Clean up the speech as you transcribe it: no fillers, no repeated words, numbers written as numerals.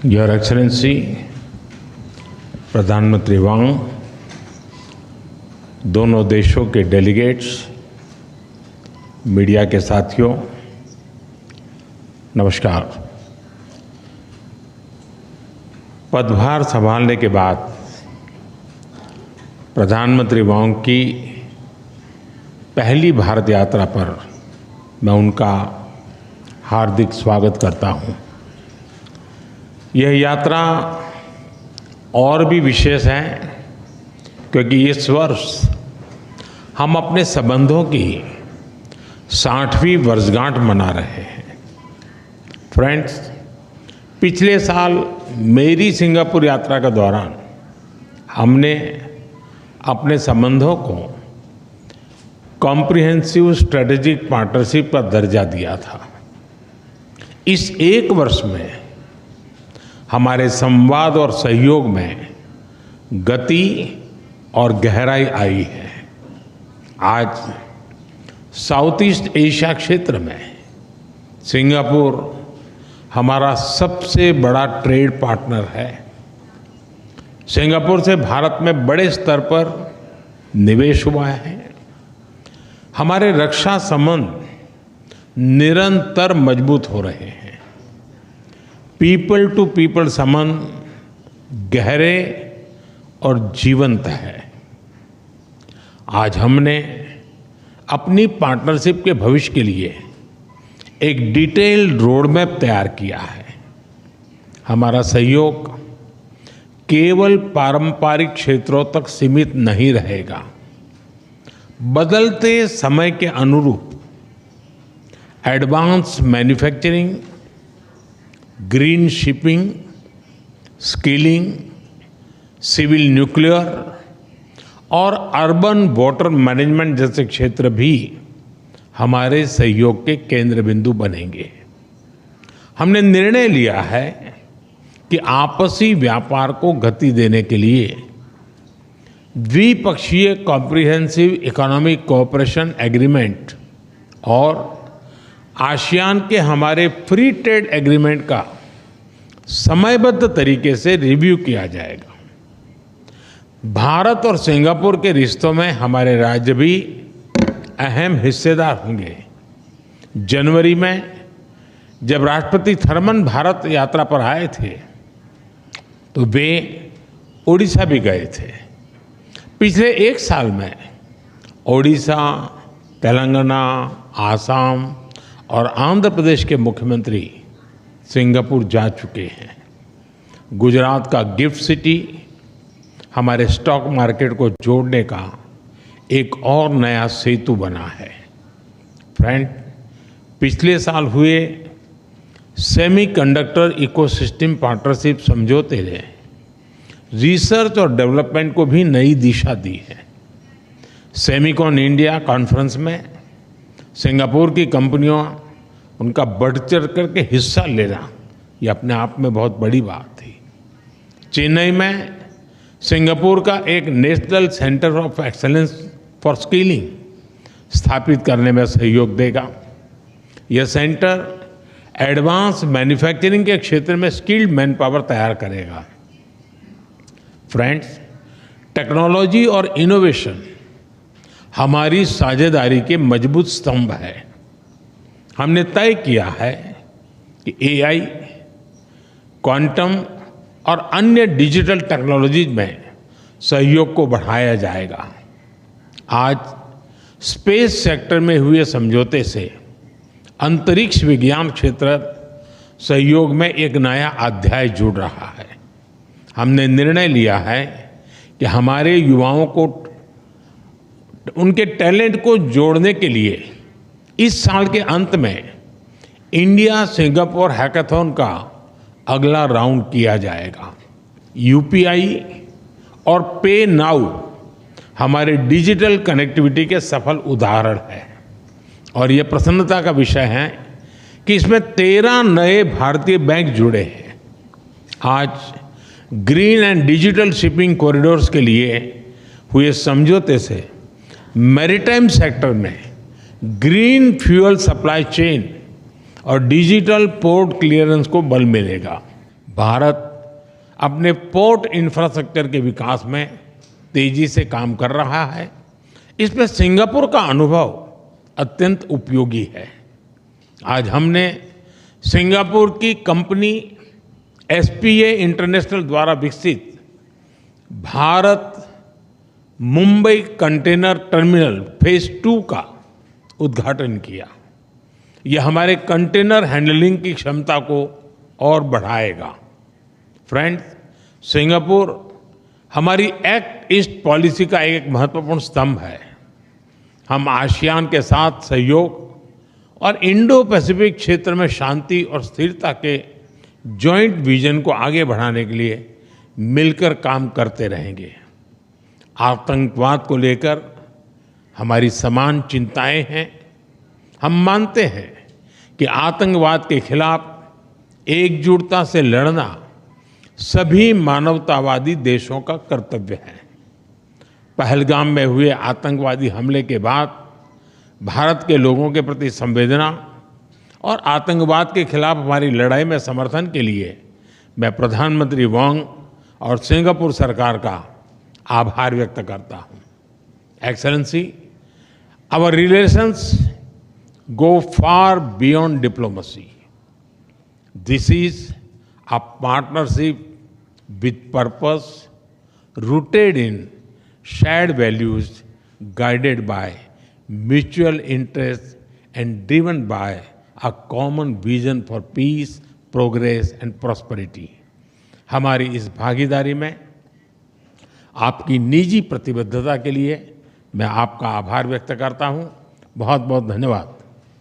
Your excellency प्रधानमंत्री वांग, दोनों देशों के डेलीगेट्स, मीडिया के साथियों, नमस्कार। पदभार संभालने के बाद प्रधानमंत्री वांग की पहली भारत यात्रा पर मैं उनका हार्दिक स्वागत करता हूं। यह यात्रा और भी विशेष है क्योंकि इस वर्ष हम अपने संबंधों की 60वीं वर्षगांठ मना रहे हैं। फ्रेंड्स, पिछले साल मेरी सिंगापुर यात्रा के दौरान हमने अपने संबंधों को कॉम्प्रिहेंसिव स्ट्रेटेजिक पार्टनरशिप का दर्जा दिया था। इस एक वर्ष में हमारे संवाद और सहयोग में गति और गहराई आई है। आज साउथ ईस्ट एशिया क्षेत्र में सिंगापुर हमारा सबसे बड़ा ट्रेड पार्टनर है। सिंगापुर से भारत में बड़े स्तर पर निवेश हुआ है। हमारे रक्षा संबंध निरंतर मजबूत हो रहे हैं। पीपल टू पीपल संबंध गहरे और जीवंत है। आज हमने अपनी पार्टनरशिप के भविष्य के लिए एक डिटेल्ड रोड मैप तैयार किया है। हमारा सहयोग केवल पारंपरिक क्षेत्रों तक सीमित नहीं रहेगा। बदलते समय के अनुरूप advance manufacturing, green shipping, skilling, civil nuclear और अर्बन वाटर मैनेजमेंट जैसे क्षेत्र भी हमारे सहयोग के केंद्र बिंदु बनेंगे। हमने निर्णय लिया है कि आपसी व्यापार को गति देने के लिए द्विपक्षीय कॉम्प्रिहेंसिव इकोनॉमिक कोऑपरेशन एग्रीमेंट और आसियान के हमारे फ्री ट्रेड एग्रीमेंट का समयबद्ध तरीके से रिव्यू किया जाएगा। भारत और सिंगापुर के रिश्तों में हमारे राज्य भी अहम हिस्सेदार होंगे। जनवरी में जब राष्ट्रपति थर्मन भारत यात्रा पर आए थे तो वे ओडिशा भी गए थे। पिछले एक साल में ओडिशा, तेलंगाना, आसाम और आंध्र प्रदेश के मुख्यमंत्री सिंगापुर जा चुके हैं। गुजरात का गिफ्ट सिटी हमारे स्टॉक मार्केट को जोड़ने का एक और नया सेतु बना है। फ्रेंड, पिछले साल हुए सेमीकंडक्टर इकोसिस्टम पार्टनरशिप समझौते ने रिसर्च और डेवलपमेंट को भी नई दिशा दी है। सेमिकॉन इंडिया कॉन्फ्रेंस में सिंगापुर की कंपनियों उनका बढ़ चढ़ करके हिस्सा लेना ये अपने आप में बहुत बड़ी बात थी। चेन्नई में सिंगापुर का एक national centre of excellence for skilling स्थापित करने में सहयोग देगा। यह सेंटर एडवांस मैन्युफैक्चरिंग के क्षेत्र में स्किल्ड मैन पावर तैयार करेगा। फ्रेंड्स, टेक्नोलॉजी और इनोवेशन हमारी साझेदारी के मजबूत स्तंभ है। हमने तय किया है कि एआई, क्वांटम और अन्य डिजिटल टेक्नोलॉजीज में सहयोग को बढ़ाया जाएगा। आज स्पेस सेक्टर में हुए समझौते से अंतरिक्ष विज्ञान क्षेत्र सहयोग में एक नया अध्याय जुड़ रहा है। हमने निर्णय लिया है कि हमारे युवाओं को उनके टैलेंट को जोड़ने के लिए इस साल के अंत में इंडिया सिंगापुर हैकाथॉन का अगला राउंड किया जाएगा। यूपीआई और पे नाउ हमारे डिजिटल कनेक्टिविटी के सफल उदाहरण है और ये प्रसन्नता का विषय है कि इसमें 13 नए भारतीय बैंक जुड़े हैं। आज green and digital shipping corridors के लिए हुए समझौते से मैरीटाइम सेक्टर में ग्रीन फ्यूल सप्लाई चेन और डिजिटल पोर्ट क्लियरेंस को बल मिलेगा। भारत अपने पोर्ट इंफ्रास्ट्रक्चर के विकास में तेजी से काम कर रहा है। इसमें सिंगापुर का अनुभव अत्यंत उपयोगी है। आज हमने सिंगापुर की कंपनी एसपीए इंटरनेशनल द्वारा विकसित Bharat Mumbai container terminal phase 2 का उद्घाटन किया। यह हमारे कंटेनर हैंडलिंग की क्षमता को और बढ़ाएगा। फ्रेंड्स, सिंगापुर हमारी एक्ट ईस्ट पॉलिसी का एक महत्वपूर्ण स्तंभ है। हम आसियान के साथ सहयोग और इंडो पैसिफिक क्षेत्र में शांति और स्थिरता के जॉइंट विजन को आगे बढ़ाने के लिए मिलकर काम करते रहेंगे। आतंकवाद को लेकर हमारी समान चिंताएं हैं। हम मानते हैं कि आतंकवाद के खिलाफ एकजुटता से लड़ना सभी मानवतावादी देशों का कर्तव्य है। पहलगाम में हुए आतंकवादी हमले के बाद भारत के लोगों के प्रति संवेदना और आतंकवाद के खिलाफ हमारी लड़ाई में समर्थन के लिए मैं प्रधानमंत्री वोंग और सिंगापुर सरकार का आभार व्यक्त करता हूं। Excellency, our relations go far beyond diplomacy. This is a partnership with purpose, rooted in shared values, guided by mutual interests and driven by a common vision for peace, progress and prosperity. हमारी इस भागीदारी में आपकी निजी प्रतिबद्धता के लिए मैं आपका आभार व्यक्त करता हूं। बहुत बहुत धन्यवाद।